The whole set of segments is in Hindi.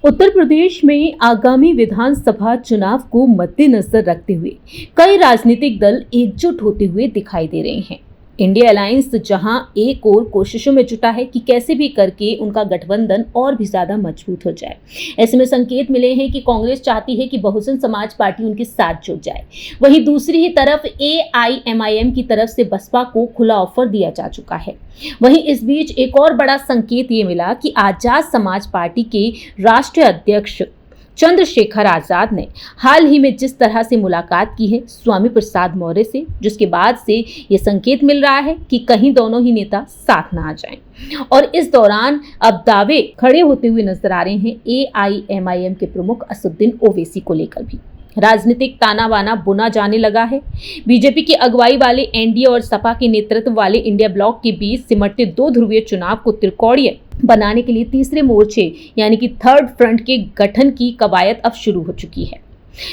उत्तर प्रदेश में आगामी विधानसभा चुनाव को मद्देनजर रखते हुए कई राजनीतिक दल एकजुट होते हुए दिखाई दे रहे हैं। इंडिया अलायंस जहां एक और कोशिशों में जुटा है कि कैसे भी करके उनका गठबंधन और भी ज्यादा मजबूत हो जाए। ऐसे में संकेत मिले हैं कि कांग्रेस चाहती है कि बहुजन समाज पार्टी उनके साथ जुड़ जाए। वहीं दूसरी ही तरफ AIMIM की तरफ से बसपा को खुला ऑफर दिया जा चुका है। वहीं इस बीच एक और बड़ा संकेत ये मिला कि आजाद समाज पार्टी के राष्ट्रीय अध्यक्ष चंद्रशेखर आजाद ने हाल ही में जिस तरह से मुलाकात की है स्वामी प्रसाद मौर्य से, जिसके बाद से ये संकेत मिल रहा है कि कहीं दोनों ही नेता साथ ना आ जाएं। और इस दौरान अब दावे खड़े होते हुए नजर आ रहे हैं AIMIM के प्रमुख असदुद्दीन ओवैसी को लेकर भी। राजनीतिक ताना बाना बुना जाने लगा है। बीजेपी की अगुवाई वाले एनडीए और सपा के नेतृत्व वाले इंडिया ब्लॉक के बीच सिमटते दो ध्रुवीय चुनाव को त्रिकोणीय बनाने के लिए तीसरे मोर्चे यानी कि थर्ड फ्रंट के गठन की कवायद अब शुरू हो चुकी है।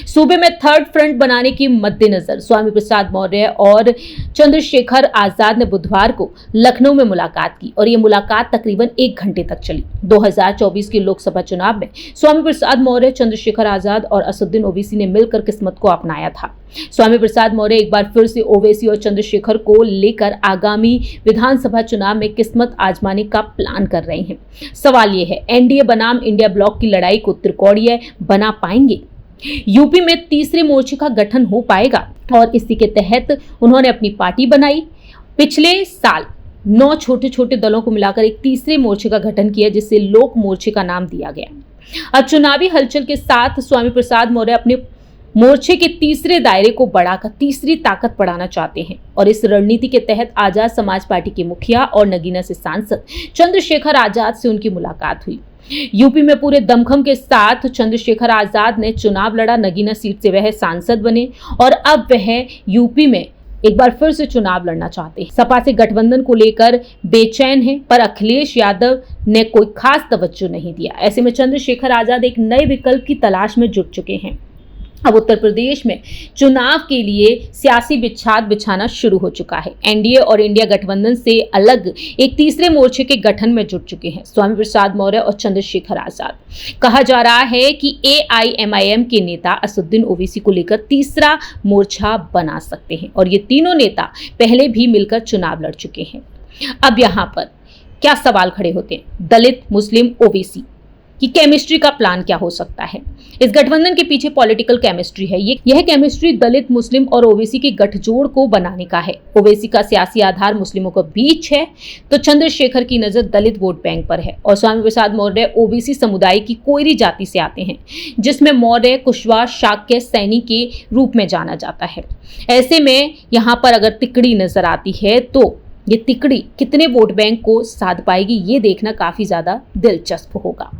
सूबे में थर्ड फ्रंट बनाने के मद्देनजर स्वामी प्रसाद मौर्य और चंद्रशेखर आजाद ने बुधवार को लखनऊ में मुलाकात की और ये मुलाकात तकरीबन 1 घंटे तक चली। 2024 के लोकसभा चुनाव में स्वामी प्रसाद मौर्य, चंद्रशेखर आजाद और असदुद्दीन ओवैसी ने मिलकर किस्मत को अपनाया था। स्वामी प्रसाद मौर्य एक बार फिर से ओवैसी और चंद्रशेखर को लेकर आगामी विधानसभा चुनाव में किस्मत आजमाने का प्लान कर रहे हैं। सवाल यह है, एनडीए बनाम इंडिया ब्लॉक की लड़ाई को त्रिकोणीय बना पाएंगे? यूपी में तीसरे मोर्चे का गठन हो पाएगा और इसी के तहत उन्होंने अपनी पार्टी बनाई। पिछले साल 9 छोटे छोटे दलों को मिलाकर एक तीसरे मोर्चे का गठन किया, जिसे लोक मोर्चे का नाम दिया गया। अब चुनावी हलचल के साथ स्वामी प्रसाद मौर्य अपने मोर्चे के तीसरे दायरे को बढ़ाकर तीसरी ताकत बढ़ाना चाहते हैं और इस रणनीति के तहत आजाद समाज पार्टी के मुखिया और नगीना से सांसद चंद्रशेखर आजाद से उनकी मुलाकात हुई। यूपी में पूरे दमखम के साथ चंद्रशेखर आजाद ने चुनाव लड़ा। नगीना सीट से वह सांसद बने और अब वह यूपी में एक बार फिर से चुनाव लड़ना चाहते हैं। सपा से गठबंधन को लेकर बेचैन है, पर अखिलेश यादव ने कोई खास तवज्जो नहीं दिया। ऐसे में चंद्रशेखर आजाद एक नए विकल्प की तलाश में जुट चुके हैं। अब उत्तर प्रदेश में चुनाव के लिए सियासी बिछाद बिछाना शुरू हो चुका है। एनडीए और इंडिया गठबंधन से अलग एक तीसरे मोर्चे के गठन में जुट चुके हैं स्वामी प्रसाद मौर्य और चंद्रशेखर आजाद। कहा जा रहा है कि AIMIM के नेता असदुद्दीन ओवैसी को लेकर तीसरा मोर्चा बना सकते हैं और ये तीनों नेता पहले भी मिलकर चुनाव लड़ चुके हैं। अब यहाँ पर क्या सवाल खड़े होते हैं? दलित, मुस्लिम, ओवैसी कि केमिस्ट्री का प्लान क्या हो सकता है? इस गठबंधन के पीछे पॉलिटिकल केमिस्ट्री है। यह केमिस्ट्री दलित, मुस्लिम और ओवैसी के गठजोड़ को बनाने का है। ओवैसी का सियासी आधार मुस्लिमों के बीच है, तो चंद्रशेखर की नजर दलित वोट बैंक पर है और स्वामी प्रसाद मौर्य ओबीसी समुदाय की कोयरी जाति से आते हैं, जिसमें मौर्य, कुशवाहा, शाक्य, सैनी के रूप में जाना जाता है। ऐसे में यहाँ पर अगर तिकड़ी नजर आती है तो ये तिकड़ी कितने वोट बैंक को साध पाएगी, ये देखना काफी ज्यादा दिलचस्प होगा।